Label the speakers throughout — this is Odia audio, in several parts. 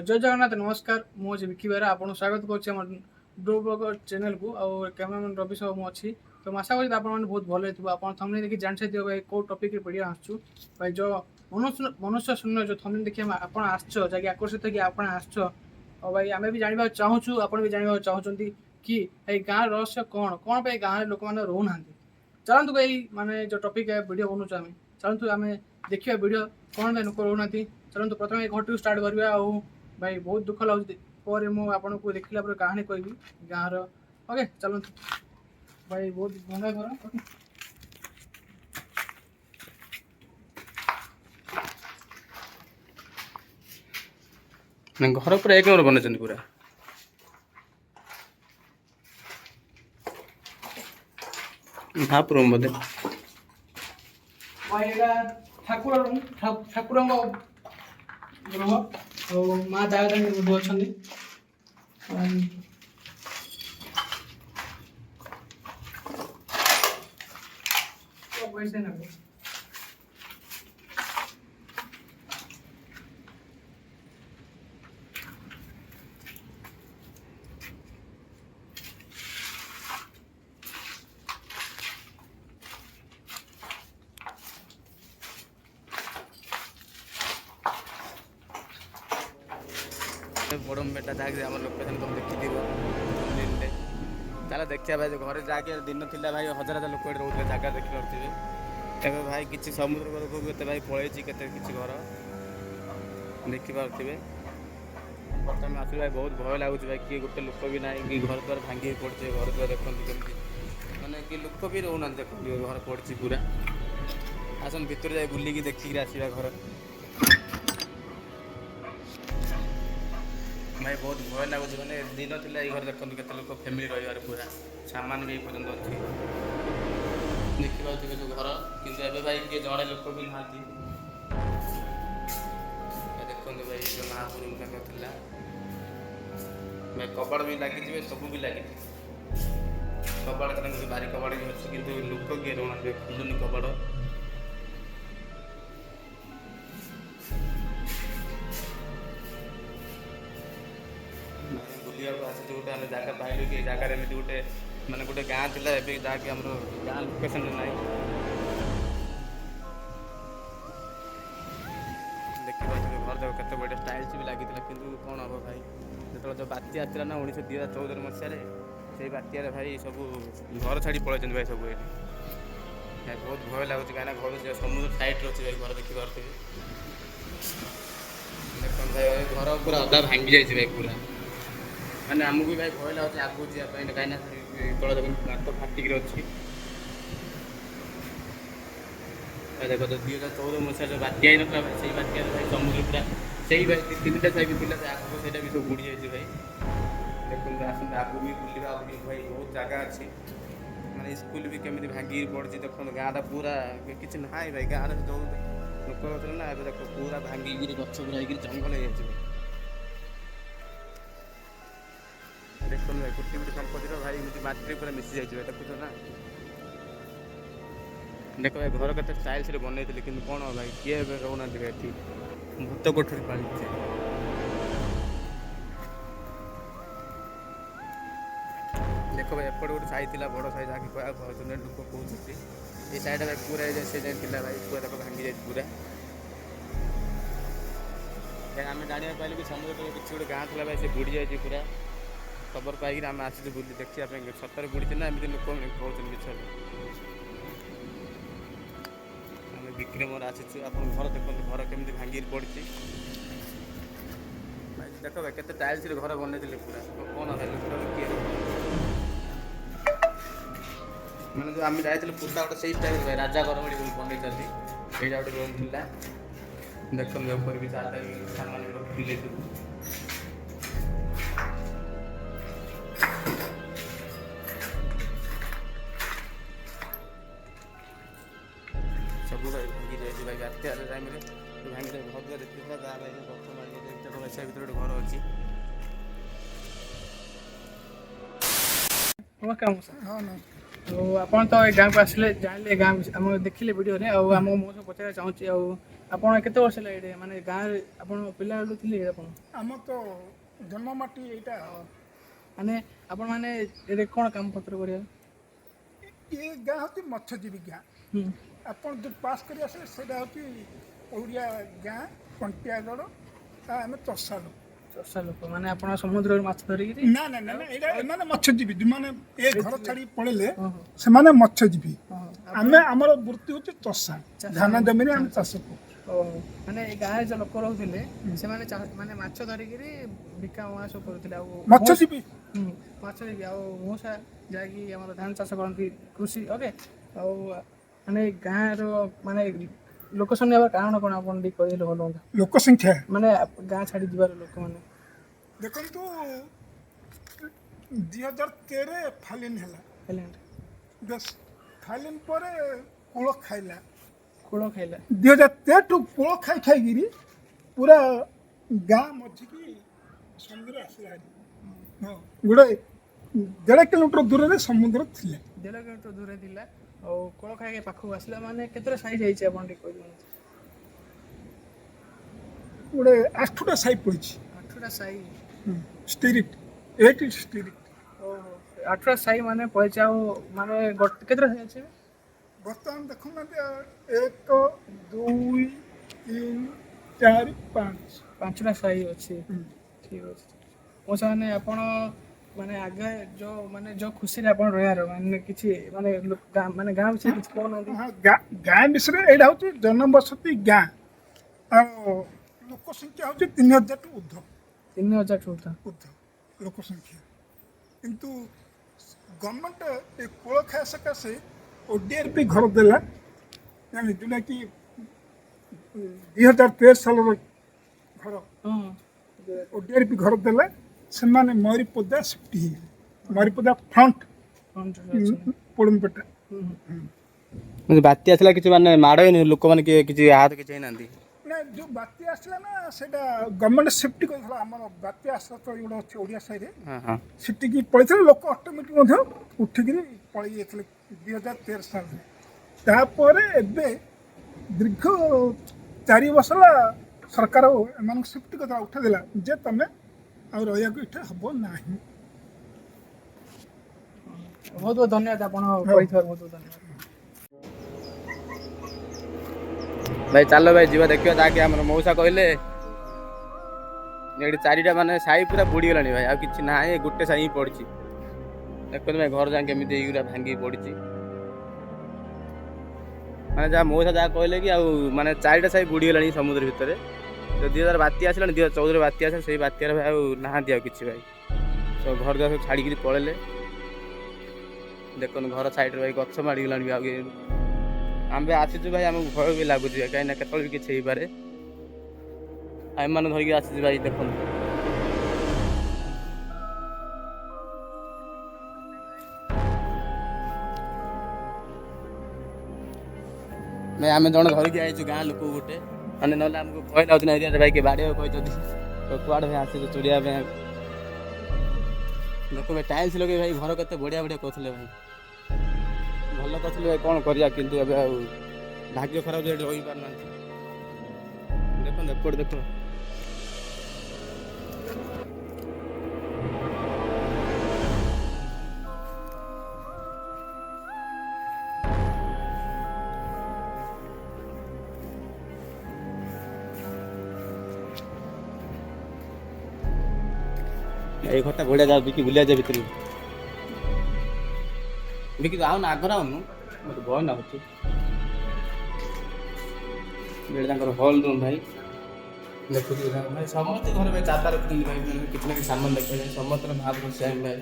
Speaker 1: जय जगन्नाथ नमस्कार मुझे विकी बेरा आपको स्वागत करुँच डो ब्लॉगर चैनल को और कैमरामैन रवि सह मुझे तो आशा करी आप बहुत भल हो आप थमने देखिए जान सकते भाई कौ टपिक वीडियो आसू भाई जो मनुष्य शून्य जो थमने देखिए आप जैसे आकर्षित कि आप और भाई आम भी जानवा चाहूँ आप भी जानवा चाहते कि ये गाँव रहस्य कौन कौन पे गाँव लोक मैंने रोना चलतु भाई माने जो टपिक वीडियो बनाऊँ आम चलतु आम देखिए वीडियो कौन भाई लोक रोना चलतु प्रथम घर स्टार्ट करवा भाई बहुत दुख लगे मुझे आपको देखला कहानी कहबी गाँव ओके चलतु भाई बहुत भंगा घर ओके
Speaker 2: घर पूरा एक नंबर बन पूरा महापुर बोधे
Speaker 1: भाई ठाकुर ठाकुर गृह और माँ दयादानी बुध अच्छा पैसे ना
Speaker 2: बड़ बेटा जहाँकि आम लोकेशन तुम देखी चल देखिए भाई घर जाके दिन था भाई हजार हजार लोक रोते जगह देखी पारे एवं भाई किसी समुद्र को के भाई पलैची के किसी घर देखिपे प्रथम आस भाई बहुत भय लगुच भाई किए गोटे लोक भी ना कि घर द्वार भांगी पड़े घर द्वार देखते कमी मैंने कि लोक भी रोना देखते घर पड़ी पूरा आसन भितर जाए बुलिकी देखिक आसवा घर भाई बहुत भय लगुच मैंने दिन था ये घर देखते के लोग फैमिली रही पूरा सामान भी पर्यटन अच्छी देखिपे जो घर कि भाई किए जड़े लोक भी ना देखते भाई जो महापुर था भाई कबाड़ भी लगी सब भी लगी कबाड़ बारी कबाड़ भी अच्छी कि लोक किए रोना खुलुनि कबाड़ बुलिया आसी गोटे आम जगह पाइलु कि जगार एमती गोटे मैंने गोटे गाँ थी जहाँकि आम गाँ लोकेशन ना देखिए घर देख केत बड़े टाइल्स भी लगी कि कौन हम भाई जो जो बात्या आसला ना 2014 मसीह से बात्यार भाई सब घर छाड़ी पलैं भाई सब ये बहुत भय लगुच कहीं घर समुद्र साइड अच्छे भाई घर देखी पारे देखते भाई घर पूरा अधा भांगी जाए भाई पूरा मैंने आमको भी भाई भय लगे आगू जावाई कहीं तल देख गात फाटिक अच्छी देख तो 2014 मसीहा जो बात्या ही ना से बात्या भाई समुद्र पूरा से भाई 3टा साइड था आगू से भी सब बुड़ी जाए भाई देखते आसते आगू भी बुलवा भाई बहुत जगह अच्छी मैंने स्कूल भी केमी भांगी पड़ी देखते गाँटा पूरा किसी ना भाई गाँव जो लोक होते ना देख पूरा भांगी गछ पूरा जंगल हो जाए देखते भाई कोटी कोटी संपत्ति भाई एमती माटी पूरा मिसी जाए देखुच ना देख भाई घर के स्टाइल्स बनई कि कौन भाई किए रोना ये भूत कोठरी पाली देख भाई एपटे गोटे साई थी बड़ साई जहाँकि कहते लोक कहते ये साइड भाई पूरा से जाए भाई पूरा देख भांगी जाए पूरा आम जाना पाइलु कि समुद्र किसी गोटे गाँ था भाई से बुड़ी जाए पूरा खबर पाई आम आसी बुली देखा सतर बुड़ी ना एमती लोक कहते मिछर आम बिक्री मोर आसी आप घर देखते घर केमी भांगी पड़ी देख भाई केते टाइल्स घर बनई पूरा कौन भाई लोक किए मैंने जो आम जाइए पूरा गोटे से टाइम भाई राजा घर भाई बनई यहाँ गोटे रूम था देखते ऊपर भी चार्टा सामान रखिले सब भाई भांगी जाए भाई बात्या टाइम भांगी जाए घर द्वार देखा गाँव भाई गछ मार से भर गोटे घर अच्छी
Speaker 1: नमस्कार हाँ ना तो आप तो गाँव को आसिले जानले गाँव आम देखिले वीडियो आम मो पचार चाहूँगी ଆପଣ କେତେ ବର୍ଷ ହେଲା ଏଇଠି ମାନେ ଗାଁରେ ଆପଣ ପିଲାବେଳୁ ଥିଲେ ଆପଣ
Speaker 3: ଆମ ତ ଜନ୍ମ ମାଟି ଏଇଟା।
Speaker 1: ମାନେ ଆପଣ ମାନେ ଏଠି କ'ଣ କାମ ପତ୍ର କରିବା?
Speaker 3: ଏ ଗାଁ ହେଉଛି ମତ୍ସ୍ୟଜୀବୀ ଗାଁ।
Speaker 1: ହୁଁ
Speaker 3: ଆପଣ ଯେଉଁ ପାସ୍ କରି ଆସିଲେ ସେଇଟା ହେଉଛି ଓଡ଼ିଆ ଗାଁ କଣ୍ଟିଆଗଡ଼। ଆମେ ଚଷା ଲୋକ।
Speaker 1: ଚଷା ଲୋକ ମାନେ ଆପଣ ସମୁଦ୍ରରୁ ମାଛ ଧରିକିରି
Speaker 3: ନା ନା ନା ନା ଏଇଟା ଏମାନେ ମତ୍ସ୍ୟଜୀବୀ ଯେଉଁମାନେ ଏ ଘର ଛାଡ଼ି ପଳେଇଲେ
Speaker 1: ଓହୋ
Speaker 3: ସେମାନେ ମତ୍ସ୍ୟଜୀବୀ।
Speaker 1: ଓହୋ
Speaker 3: ଆମେ ଆମର ବୃତ୍ତି ହେଉଛି ଚଷା।
Speaker 1: ଚାଷ
Speaker 3: ଧାନ ଜମିରେ ଆମେ ଚାଷ କରୁ।
Speaker 1: ଓହୋ ମାନେ ଏ ଗାଁରେ ଯେଉଁ ଲୋକ ରହୁଥିଲେ ସେମାନେ ମାନେ ମାଛ ଧରିକିରି ବିକା ମା ସବୁ କରୁଥିଲେ ଆଉ
Speaker 3: ମତ୍ସ୍ୟଜୀବୀ
Speaker 1: ମାଛ ଧରିକି ଆଉ ମଉସା ଯାହାକି ଆମର ଧାନ ଚାଷ କରନ୍ତି କୃଷି ଓକେ ଆଉ ମାନେ ଗାଁର ମାନେ ଲୋକେସନ୍ ହେବାର କାରଣ କ'ଣ ଆପଣ ଟିକେ କହିଲେ ଭଲ ହୁଅନ୍ତା
Speaker 3: ଲୋକ ସଂଖ୍ୟା
Speaker 1: ମାନେ ଗାଁ ଛାଡ଼ି ଯିବାର ଲୋକମାନେ
Speaker 3: ଦେଖନ୍ତୁ 2013 ଫାଲିନ୍ ହେଲା।
Speaker 1: ହେଲେ
Speaker 3: ବେଶ ଫାଲିନ୍ ପରେ କୂଳ ଖାଇଲା।
Speaker 1: କୂଳ ଖାଇଲା
Speaker 3: 2013ଠୁ କୂଳ ଖାଇକିରି ପୁରା ଗାଁ ମଝିକି ସମୁଦ୍ର ଆସିଲା। ହଁ ଗୋଟେ 1.5 କିଲୋମିଟର ଦୂରରେ ସମୁଦ୍ର ଥିଲେ।
Speaker 1: 1.5 କିଲୋମିଟର ଦୂରରେ ଥିଲା ଆଉ କୂଳ ଖାଇକି ପାଖକୁ ଆସିଲା ମାନେ କେତେଟା ସାଇଜ୍ ହେଇଛି ଆପଣ ଟିକେ କହିଦିଅନ୍ତୁ?
Speaker 3: ଗୋଟେ 8ଟା ସାହି ପଡ଼ିଛି।
Speaker 1: 8ଟା ସାଇ
Speaker 3: ଷ୍ଟିରିଟ୍ 8 ଷ୍ଟିରିଟ୍।
Speaker 1: ଓହୋ 8ଟା ସାଇ ମାନେ ପଡ଼ିଛି ଆଉ ମାନେ କେତେଟା ସାଇ ଅଛି?
Speaker 3: ବର୍ତ୍ତମାନ ଦେଖୁନାହାନ୍ତି 1 2 3 4 5
Speaker 1: 5ଟା ସାଇ ଅଛି ଠିକ୍ ଅଛି ମୋ ସେମାନେ ଆପଣ ମାନେ ଆଗେ ଯେଉଁ ଖୁସିରେ ଆପଣ ରହିବାର ମାନେ କିଛି ମାନେ ମାନେ ଗାଁ ବିଷୟରେ କିଛି କହୁନାହାନ୍ତି?
Speaker 3: ହଁ ଗାଁ ବିଷୟରେ ଏଇଟା ହେଉଛି ଜନବସତି ଗାଁ। ଆଉ ଲୋକ ସଂଖ୍ୟା ହେଉଛି 3000ଠୁ ଉର୍ଦ୍ଧ୍ୱ।
Speaker 1: 3000 ଉର୍ଦ୍ଧ୍ୱ
Speaker 3: ଲୋକ ସଂଖ୍ୟା କିନ୍ତୁ ଗଭର୍ଣ୍ଣମେଣ୍ଟ ଏ କୂଳ ଖାଇବା ସକାଶେ ODRP ଘର ଦେଲା ଯେଉଁଟାକି 2013 ସାଲର ଘର।
Speaker 1: ହଁ
Speaker 3: ODRP ଘର ଦେଲା ସେମାନେ ମୟୂରୀପଦା ସିଫ୍ଟ ହେଇଗଲେ। ମୟୂରୀପଦା ଫ୍ରଣ୍ଟ ପୋଡ଼ମପେଟା।
Speaker 2: ବାତ୍ୟା ଆସିଲା କିଛି ମାନେ ମାଡ଼ ହେଇନି ଲୋକମାନେ କିଏ କିଛି ଆହତ କିଛି ହେଇନାହାନ୍ତି?
Speaker 3: ନା ଯେଉଁ ବାତ୍ୟା ଆସିଲା ନା ସେଇଟା ଗଭର୍ଣ୍ଣମେଣ୍ଟ ସେଫ୍ଟି କରିଥିଲା। ଆମର ବାତ୍ୟା ଆସିଲା ତ ଗୋଟେ ଅଛି ଓଡ଼ିଆ ସାହିରେ ସେଠିକି ପଳେଇଥିଲେ ଲୋକ ଅଟୋମେଟିକ୍ ମଧ୍ୟ ଉଠିକିରି ପଳେଇ ଯାଇଥିଲେ 2013 ସାଲରେ। ତାପରେ ଏବେ ଦୀର୍ଘ 4 ବର୍ଷ ହେଲା ସରକାର ଏମାନଙ୍କୁ ସେଫ୍ଟି କଥା ଉଠାଇ ଦେଲା ଯେ ତମେ ଆଉ ରହିବାକୁ ଏଠି ହେବ ନାହିଁ।
Speaker 1: ବହୁତ ବହୁତ ଧନ୍ୟବାଦ ଆପଣ କହିଥିବାରୁ ବହୁତ ବହୁତ ଧନ୍ୟବାଦ।
Speaker 2: ଭାଇ ଚାଲ ଭାଇ ଯିବା ଦେଖିବା ଯାହାକି ଆମର ମଉସା କହିଲେ ଏଠି 4ଟା ମାନେ ସାହି ପୁରା ବୁଡ଼ିଗଲାଣି ଭାଇ ଆଉ କିଛି ନାହିଁ ଗୋଟେ ସାହି ହିଁ ପଡ଼ିଛି। ଦେଖନ୍ତୁ ଭାଇ ଘର ଯାଏଁ କେମିତି ଏଇଗୁରା ଭାଙ୍ଗିକି ପଡ଼ିଛି। ମାନେ ଯାହା ମଉସା ଯାହା କହିଲେ କି ଆଉ ମାନେ 4ଟା ସାହି ବୁଡ଼ିଗଲାଣି ସମୁଦ୍ର ଭିତରେ। 2000 ବାତ୍ୟା ଆସିଲାଣି 2014 ବାତ୍ୟା ଆସିଲା ସେଇ ବାତ୍ୟାରେ ଭାଇ ଆଉ ନାହାନ୍ତି ଆଉ କିଛି ଭାଇ ସବୁ ଘର ଦ୍ୱାର ସବୁ ଛାଡ଼ିକିରି ପଳେଇଲେ। ଦେଖନ୍ତୁ ଘର ସାଇଡ଼ରେ ଭାଇ ଗଛ ମାଡ଼ିଗଲାଣି ବି ଆଉ ଆମେ ଆସିଛୁ ଭାଇ ଆମକୁ ଭୟ ବି ଲାଗୁଛି କାହିଁକିନା କେତେବେଳେ ବି କିଛି ହେଇପାରେ। ଆମେମାନେ ଧରିକି ଆସିଛୁ ଭାଇ ଦେଖନ୍ତୁ। ଭାଇ ଆମେ ଜଣେ ଧରିକି ଆସିଛୁ ଗାଁ ଲୋକ ଗୋଟେ ମାନେ ନହେଲେ ଆମକୁ ଭୟ ଲାଗୁଛି ନା ଏରିଆରେ ଭାଇ କିଏ ବାଡ଼ିବାକୁ କହିଛନ୍ତି କୁଆଡ଼େ ଭାଇ ଆସିଛୁ ଚଢ଼ିବା ପାଇଁ। ଲୋକ ଭାଇ ଟାଇଲ୍ସ ଲଗେଇ ଭାଇ ଘର କେତେ ବଢ଼ିଆ ବଢ଼ିଆ କରୁଥିଲେ ଭାଇ ଭଲ କରୁଥିଲେ ଭାଇ କ'ଣ କରିବା କିନ୍ତୁ ଏବେ ଆଉ ଭାଗ୍ୟ ଖରାପ ଏଠି ରହିପାରୁନାହାନ୍ତି। ଦେଖନ୍ତୁ ଏପଟେ ଦେଖ ଏଇ ଘରଟା ବଢ଼ିଆ ଯାଉ ବିକି ବୁଲିଆ ଯାଏ ଭିତରକୁ ବିକି ଆଉନ ଆଗରେ ଆଉନୁ ମୋତେ ଭୟ ଲାଗୁଛି। ତାଙ୍କର ହଲ୍ ରୁମ୍ ଭାଇ ଦେଖୁଛୁ ଭାଇ ସମସ୍ତେ ଘରେ ଭାଇ ଚାଦା ରଖୁଛନ୍ତି ଭାଇ କିଛି ନା କିଛି ସାମାନ ଦେଖିବା ପାଇଁ ସମସ୍ତଙ୍କ ମହାପୁରୁଷ ସେମ୍ ଭାଇ।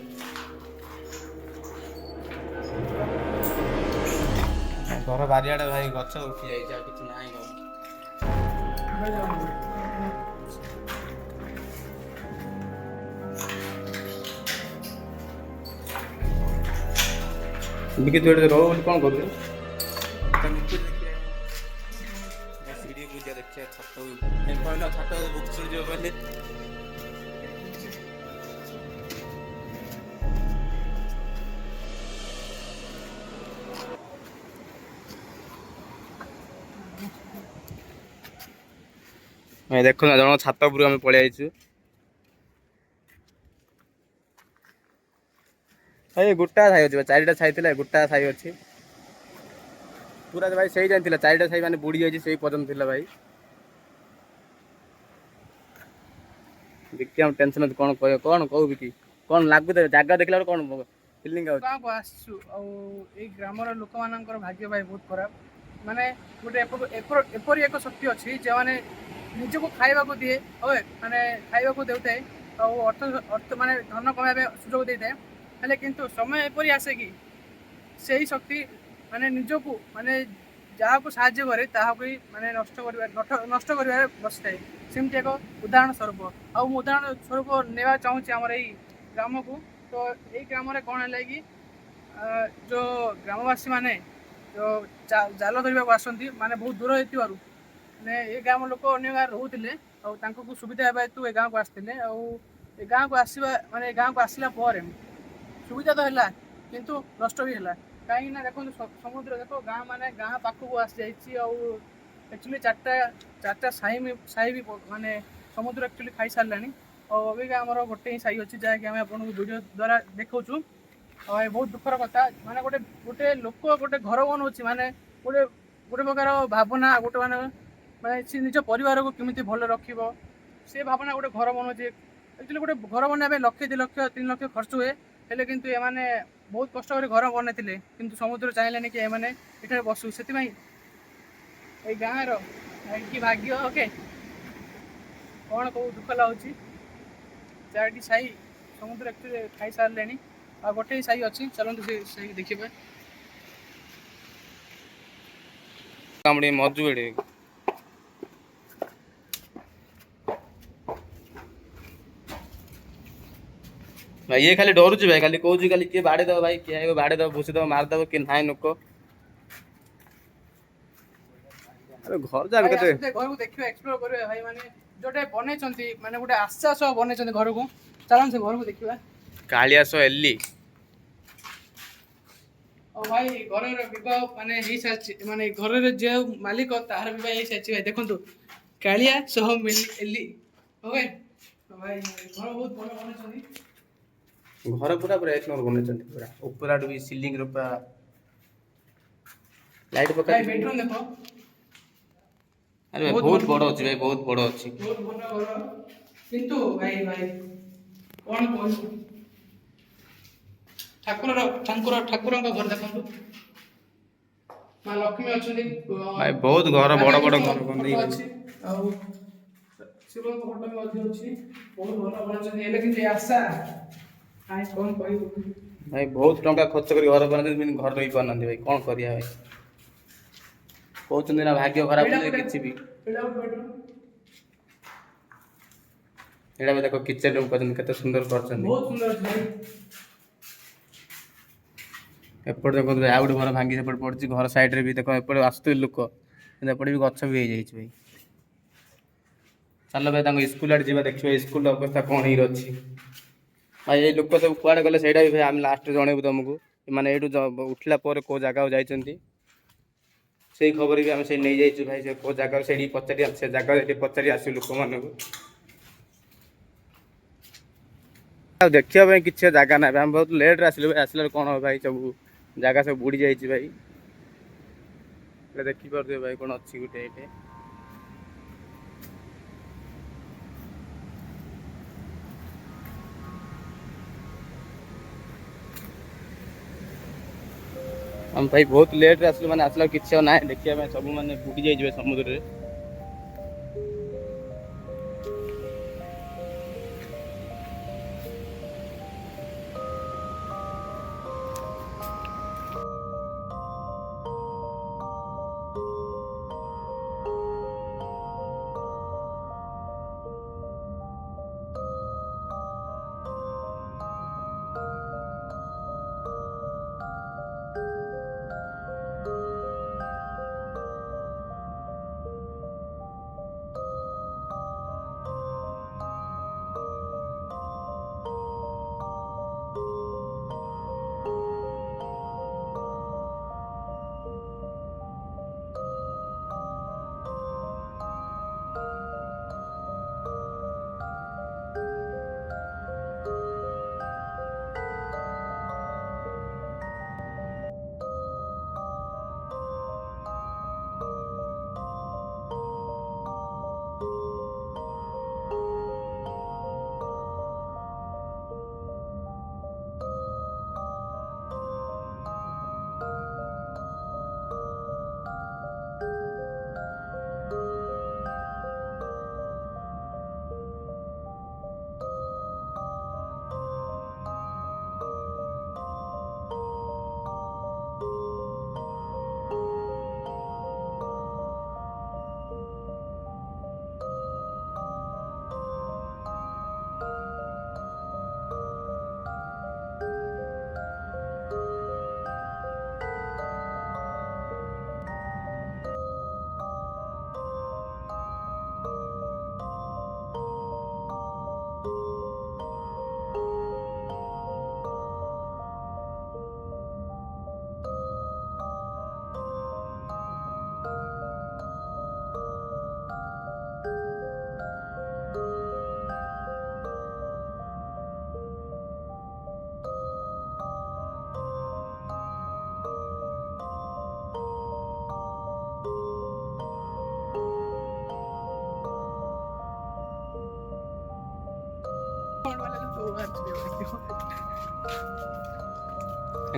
Speaker 2: ଘର ବାରିଆଡ଼େ ଭାଇ ଗଛ ଉଠି ଯାଇଛି ଆଉ କିଛି ନାହିଁ ଘର। ବିକି ତୁ ଏଠି ରହୁ ବୋଲି କ'ଣ କରୁଛୁ? ସିଡ଼ି ବୁଝିଆ ଦେଖିବା ଛାତ କହିଲ ଛାତ ବୁକ୍ ଯିବ କହିଲେ ଭାଇ ଦେଖୁନ ଜଣ ଛାତ ଉପରକୁ ଆମେ ପଳେଇ ଆଇଛୁ। ଭାଇ ଗୋଟା ସାହି ଅଛି, 4ଟା ସାହି ଥିଲା, ଗୋଟା ସାହି ଅଛି ପୁରା ଭାଇ। ସେଇ ଯାଇ ଥିଲା 4ଟା ସାହି ମାନେ ବୁଡି ଯାଇଛି, ସେଇ ପର୍ଯ୍ୟନ୍ତ ଥିଲା ଭାଇ। ବିକି ଆମ ଟେନସନ ଅଛି, କଣ କହିବ କଣ କହିବି କି, କଣ ଲାଗୁଛି ଜାଗା ଦେଖିଲା ବେଳକୁ କଣ ଫିଲିଙ୍ଗ ଆଉଛି।
Speaker 1: ଗାଁକୁ ଆସିଛୁ ଆଉ ଏଇ ଗ୍ରାମର ଲୋକମାନଙ୍କର ଭାଗ୍ୟ ଭାଇ ବହୁତ ଖରାପ। ମାନେ ଗୋଟେ ଏପରି ଏକ ଶକ୍ତି ଅଛି ଯେଉଁମାନେ ନିଜକୁ ଖାଇବାକୁ ଦିଏ, ମାନେ ଖାଇବାକୁ ଦେଉଥାଏ ଆଉ ଅର୍ଥ ମାନେ ଧନ କମାଇବା ସୁଯୋଗ ଦେଇଥାଏ। ହେଲେ କିନ୍ତୁ ସମୟ ଏପରି ଆସେ କି ସେହି ଶକ୍ତି ମାନେ ନିଜକୁ ମାନେ ଯାହାକୁ ସାହାଯ୍ୟ କରେ ତାହାକୁ ହିଁ ମାନେ ନଷ୍ଟ କରିବାରେ ବସିଥାଏ। ସେମିତି ଏକ ଉଦାହରଣ ସ୍ୱରୂପ, ଆଉ ମୁଁ ଉଦାହରଣ ସ୍ୱରୂପ ନେବା ଚାହୁଁଛି ଆମର ଏଇ ଗ୍ରାମକୁ। ତ ଏଇ ଗ୍ରାମରେ କ'ଣ ହେଲା କି ଯେଉଁ ଗ୍ରାମବାସୀ ମାନେ ଯେଉଁ ଜାଲ ଧରିବାକୁ ଆସନ୍ତି, ମାନେ ବହୁତ ଦୂର ହେଇଥିବାରୁ ମାନେ ଏ ଗ୍ରାମ ଲୋକ ଅନ୍ୟ ଗାଁରେ ରହୁଥିଲେ ଆଉ ତାଙ୍କୁ ସୁବିଧା ହେବା ହେତୁ ଏ ଗାଁକୁ ଆସିଥିଲେ। ଆଉ ଏ ଗାଁକୁ ଆସିଲା ପରେ ସୁବିଧା ତ ହେଲା କିନ୍ତୁ ନଷ୍ଟ ବି ହେଲା। କାହିଁକି ନା ଦେଖନ୍ତୁ ସମୁଦ୍ର ଦେଖ ଗାଁ ପାଖକୁ ଆସିଯାଇଛି ଆଉ ଆକ୍ଚୁଆଲି ଚାରିଟା ସାହି ବି ମାନେ ସମୁଦ୍ର ଆକ୍ଚୁଆଲି ଖାଇସାରିଲାଣି। ଆଉ ଅବିକା ଆମର ଗୋଟେ ହିଁ ସାହି ଅଛି ଯାହାକି ଆମେ ଆପଣଙ୍କୁ ଭିଡ଼ିଓ ଦ୍ୱାରା ଦେଖାଉଛୁ। ଆଉ ଏ ବହୁତ ଦୁଃଖର କଥା, ମାନେ ଗୋଟେ ଲୋକ ଗୋଟେ ଘର ବନଉଛି, ମାନେ ଗୋଟେ ପ୍ରକାର ଭାବନା, ମାନେ ସେ ନିଜ ପରିବାରକୁ କେମିତି ଭଲ ରଖିବ ସେ ଭାବନା ଗୋଟେ ଘର ବନଉଛି। ଆକ୍ଚୁଆଲି ଗୋଟେ ଘର ବନେଇବା ପାଇଁ 1,00,000, 2,00,000, 3,00,000 ଖର୍ଚ୍ଚ ହୁଏ। ହେଲେ କିନ୍ତୁ ଏମାନେ ବହୁତ କଷ୍ଟ କରି ଘର ବନେଇଥିଲେ, କିନ୍ତୁ ସମୁଦ୍ର ଚାହିଁଲେନି କି ଏମାନେ ଏଠାରେ ବସୁ। ସେଥିପାଇଁ ଏଇ ଗାଁର କି ଭାଗ୍ୟ, ଓକେ କ'ଣ କୋଉ ଦୁଃଖ ଲାଗୁଛି। 4ଟି ସାହି ସମୁଦ୍ର ଆକ୍ଚୁଆଲି ଖାଇସାରିଲେଣି, ଆଉ ଗୋଟେ ସାହି ଅଛି, ଚାଲନ୍ତୁ ସେ ସାହି ଦେଖିବା।
Speaker 2: ମଜୁଆଡେ ଭାଇ ଇଏ ଖାଲି ଡରୁଛି ଭାଇ, ଖାଲି କହୁଛି ଖାଲି କିଏ ବାଡେଇ ଦବ ଭାଇ, କିଏ ବାଡେଇ ଦବ, ଭୁସି ଦବ, ମାରିଦବ, କିଏ ନାହିଁ ଲୋକ। ଆରେ ଘର ଯାକ କେତେ
Speaker 1: ଘରକୁ ଦେଖିବା, ଏକ୍ସପ୍ଲୋର କରିବା ଭାଇ। ମାନେ ଯୋଉଟା ବନେଇଛନ୍ତି ମାନେ ଗୋଟେ ଆଶା ସହ ବନେଇଛନ୍ତି ଘରକୁ। ଚାଲନ୍ତୁ ସେ ଘରକୁ ଦେଖିବା।
Speaker 2: କାଳିଆସ ଏଲି
Speaker 1: ଆଉ ଭାଇ ଘରର ବିବାହ ମାନେ ହେଇସାରିଛି, ମାନେ ଘରର ଯେଉଁ ମାଲିକ ତାହାର ବିବାହ ହେଇସାରିଛି ଭାଇ। ଦେଖନ୍ତୁ କାଳିଆ ସହ ଏଲି, ଓକେ ଭାଇ ଘର ବହୁତ ଭଲ ବନେଇଛନ୍ତି।
Speaker 2: ଘର ପୁରା ଏକ ନମ୍ବର ବନେଇଛନ୍ତି, ପୁରା ଉପର ଆଡୁ ବି ସିଲିଂ ର ପୁରା ଲାଇଟ୍ ପକା।
Speaker 1: ଭାଇ ବେଡରୁମ ଦେଖ,
Speaker 2: ଆରେ ଭାଇ ବହୁତ ବଡ ଅଛି ଭାଇ, ବହୁତ ବଡ ଅଛି।
Speaker 1: ବହୁତ ଭଲ ଘର, କିନ୍ତୁ ଭାଇ କ'ଣ କହିବୁ, ଠାକୁରଙ୍କ ଘର ଦେଖନ୍ତୁ। ମା ଲକ୍ଷ୍ମୀ ଅଛନ୍ତି,
Speaker 2: ଭାଇ ବହୁତ ଘର ବଡ ବଡ ଘର
Speaker 1: ଫଟୋ
Speaker 2: ବନେଇ
Speaker 1: ଅଛି, ଆଉ ଶିବଙ୍କ ଫଟୋ ବି ମଧ୍ୟ ଅଛି। ବହୁତ ଭଲ ବନେଇଛନ୍ତି, ହେଲେ କିନ୍ତୁ ଏ ଆଶା କାଇଁ କ'ଣ କହିବୁ।
Speaker 2: ଭାଇ ବହୁତ ଟଙ୍କା ଖର୍ଚ୍ଚ କରି ଘର ବନାନ୍ତି, ଘର ରହି ପାରୁନାହାନ୍ତି ଭାଇ, କ'ଣ କରିବା ଭାଇ। କହୁଛନ୍ତି ନା ଭାଗ୍ୟ ଖରାପ ବୋଲି କିଛି ବି। ଏଇଟା ବି ଦେଖ କିଚେନ ରୁମ କରିଛନ୍ତି, କେତେ ସୁନ୍ଦର କରିଛନ୍ତି।
Speaker 1: ବହୁତ ସୁନ୍ଦର ଅଛି ଭାଇ।
Speaker 2: ଏପଟେ ଦେଖନ୍ତୁ ଆଉ ଗୋଟେ ଘର ଭାଙ୍ଗି ସେପଟେ ପଡିଛି, ଘର ସାଇଡରେ ବି ଦେଖ ଏପଟେ ଆସୁଥିବେ ଲୋକ, କିନ୍ତୁ ଏପଟେ ବି ଗଛ ବି ହେଇଯାଇଛି ଭାଇ। ଚାଲ ଭାଇ ତାଙ୍କ ସ୍କୁଲ ଆଡେ ଯିବା, ଦେଖିବା ସ୍କୁଲର ଅବସ୍ଥା କ'ଣ ହେଇକି ଅଛି। ଭାଇ ଏଇ ଲୋକ ସବୁ କୁଆଡେ ଗଲେ ସେଇଟା ବି ଭାଇ ଆମେ ଲାଷ୍ଟରେ ଜଣେଇବୁ ତମକୁ। ମାନେ ଏଇଠୁ ଉଠିଲା ପରେ କୋଉ ଜାଗାକୁ ଯାଇଛନ୍ତି ସେଇ ଖବର ବି ଆମେ ସେଇ ନେଇଯାଇଛୁ ଭାଇ। ସେ କୋଉ ଜାଗା ସେଇଠି ପଚାରି, ସେ ଜାଗା ସେଠି ପଚାରି ଆସିବୁ ଲୋକମାନଙ୍କୁ। ଆଉ ଦେଖିବା ପାଇଁ କିଛି ଜାଗା ନାହିଁ, ଆମେ ବହୁତ ଲେଟରେ ଆସିଲୁ ଭାଇ। ଆସିଲା କ'ଣ ହବ ଭାଇ, ସବୁ ଜାଗା ସବୁ ବୁଡି ଯାଇଛି ଭାଇ। ଦେଖିପାରୁଥିବେ ଭାଇ କ'ଣ ଅଛି ଗୋଟେ ଏଇଠି। ଆମେ ଭାଇ ବହୁତ ଲେଟରେ ଆସିଲୁ, ମାନେ ଆସିଲା କିଛି ଆଉ ନାହିଁ ଦେଖିବା ପାଇଁ, ସବୁ ମାନେ ବୁଡି ଯାଇଯିବେ ସମୁଦ୍ରରେ।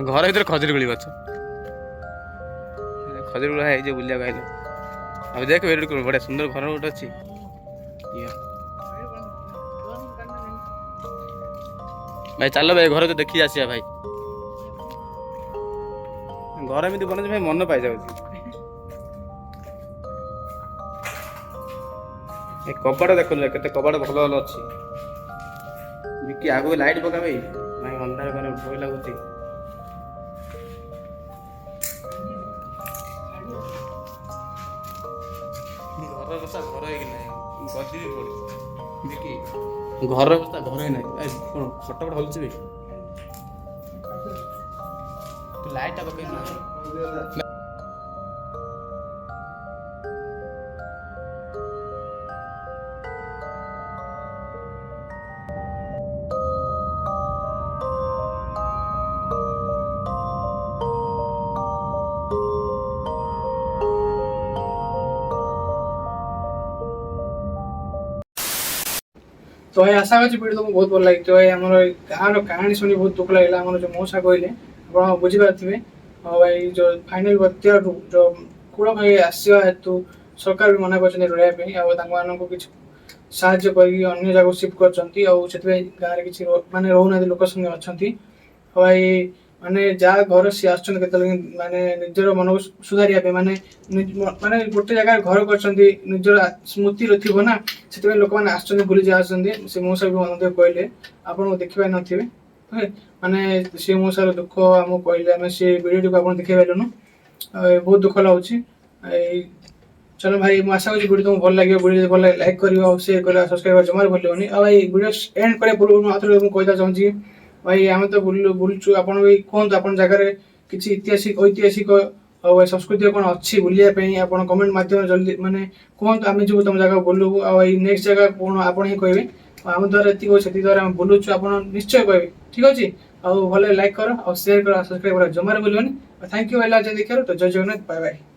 Speaker 2: ଘର ଭିତରେ ଖଜୁରୀ କୋଳି ଗଛ, ଖଜୁରୀ କୋଳି ହେଇଛି ବୁଲିବାକୁ ଆଇଲେ। ଆଉ ଦେଖ ଏଠି ବଢିଆ ସୁନ୍ଦର ଘର ଗୋଟେ ଅଛି। ଭାଇ ଚାଲ ଭାଇ ଘର ତ ଦେଖି ଆସିବା ଭାଇ। ଘର ଏମିତି ବନଉଛି ଭାଇ ମନ ପାଇଯାଉଛି। ଏ କବାଟ ଦେଖନ୍ତୁ କେତେ କବାଟ ଭଲ ଭଲ ଅଛି। ବିକି ଆଗକୁ ଲାଇଟ୍ ପକା ଭାଇ, ଭାଇ ଅନ୍ଧାର ମାନେ ଭୟ ଲାଗୁଛି। ଘର ଅବସ୍ଥା ଘର ହେଇକି ନାହିଁ, ଗଦି ବି ପଡୁଛି। ବିକି ଘର ଅବସ୍ଥା ଘର ହିଁ ନାହିଁ। କଣ ଫଟୋ ଫଟ ହଲୁଛି ଭାଇ, ଲାଇଟ୍ ଟା ପକେଇ ନା।
Speaker 1: तो भाई आशा करछि वीडियो तुमको बहुत भल लगी। तो भाई हमर गाँव कहानी सुनी बहुत दुख लगला। हमर जो मौसा कहले आप बुझी पारे। और भाई जो फाइनल बात्या जो कूड़ भाई आसवा हेतु सरकार भी मना कर रहा किसी साहाଯ୍ୟ କରିକି ଅନ୍ୟ ଜାଗାକୁ ସିଫ୍ଟ କରିଛନ୍ତି। ଆଉ ସେଥିପାଇଁ ଗାଁରେ କିଛି ମାନେ ରହୁନାହାନ୍ତି ଲୋକ ସଂଖ୍ୟା ଅଛନ୍ତି। ଆଉ ଭାଇ ମାନେ ଯାହା ଘର ସିଏ ଆସୁଛନ୍ତି କେତେବେଳେ ମାନେ ନିଜର ମନକୁ ସୁଧାରିବା ପାଇଁ ମାନେ ମାନେ ଗୋଟେ ଜାଗାରେ ଘର କରିଛନ୍ତି ନିଜର ସ୍ମୃତିରେ ଥିବ ନା, ସେଥିପାଇଁ ଲୋକମାନେ ଆସୁଛନ୍ତି ବୁଲି ଯାହା ଆସୁଛନ୍ତି। ସେ ମଉସା ବି ମଧ୍ୟ କହିଲେ ଆପଣଙ୍କୁ ଦେଖିପାରି ନଥିବେ ମାନେ ସେ ମଉସାର ଦୁଃଖ ଆମକୁ କହିଲେ, ଆମେ ସେ ଭିଡ଼ିଓଟିକୁ ଆପଣ ଦେଖେଇ ପାରିଲୁନୁ। ବହୁତ ଦୁଃଖ ଲାଗୁଛି। ଏଇ चलो भाई मैं आशा करूँ वीडियो तुमको भल लगे। वीडियो भल लगे लाइक कर शेयर कर सब्सक्राइब जमार भूलनी। और भाई वीडियो एंड करे पूर्व आउे कहता चाहूँगी भाई आम तो बुलूँ आप कहतु आप जगार किसी ऐतिहासिक और संस्कृति कौन अच्छी बुलायापी आप कमेंट मध्यम जल्दी मैंने कहतु आम जो तुम जगह बुलू आई नेक्स्ट जगह कौन आप ही कहे आम द्वारा ये द्वारा आम बुलूँ आप निश्चय कहे ठीक अच्छे। आउ भले लाइक कर और शेयर कर सब्सक्राइब जमार भूलनी। थैंक यू भाई देखिए। तो जय जगन्नाथ, बाय बाय।